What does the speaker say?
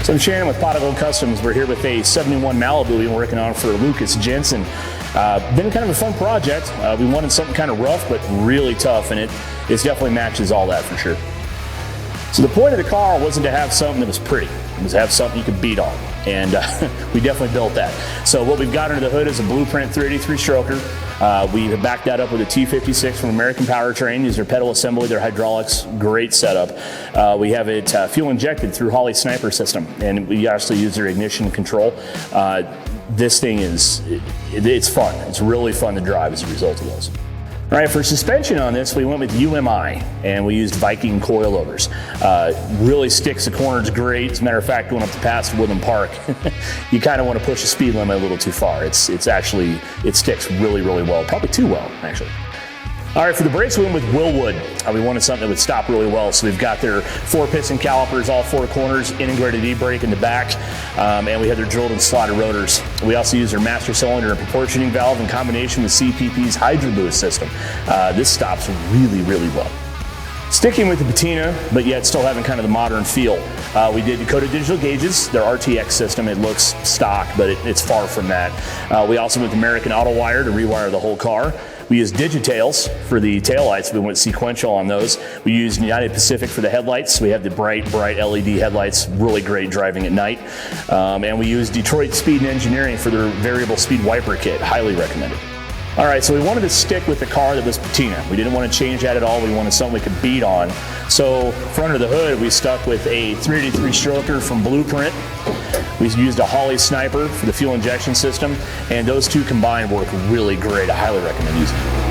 So I'm Shannon with Kustoms. We're here with a 71 Malibu we've been working on for Lucas Jensen. Been kind of a fun project. We wanted something kind of rough but really tough, and it definitely matches all that for sure. So the point of the car wasn't to have something that was pretty. It was to have something you could beat on, and we definitely built that. So what we've got under the hood is a Blueprint 383 stroker. We have backed that up with a T56 from American Powertrain. These are pedal assembly, they're hydraulics, great setup. We have it fuel injected through Holley Sniper system, and we actually use their ignition control. This thing it's fun. It's really fun to drive as a result of those. All right, for suspension on this, we went with UMI, and we used Viking coilovers. Really sticks the corners great. As a matter of fact, going up the pass to Woodland Park, you kind of want to push the speed limit a little too far. It sticks really, really well, probably too well, actually. All right, for the brakes, we went with Willwood. We wanted something that would stop really well, so we've got their 4-piston calipers, all 4 corners, integrated e-brake in the back, and we have their drilled and slotted rotors. We also use their master cylinder and proportioning valve in combination with CPP's Hydro Boost system. This stops really, really well. Sticking with the patina, but yet still having kind of the modern feel. We did Dakota digital gauges, their RTX system. It looks stock, but it's far from that. We also went with American Auto Wire to rewire the whole car. We used Digitails for the taillights. We went sequential on those. We used United Pacific for the headlights. We have the bright LED headlights, really great driving at night. And we used Detroit Speed and Engineering for their variable speed wiper kit, highly recommended. All right, so we wanted to stick with the car that was patina. We didn't want to change that at all. We wanted something we could beat on. So for under the hood, we stuck with a 383 stroker from Blueprint. We used a Holley Sniper for the fuel injection system, and those two combined work really great. I highly recommend using them.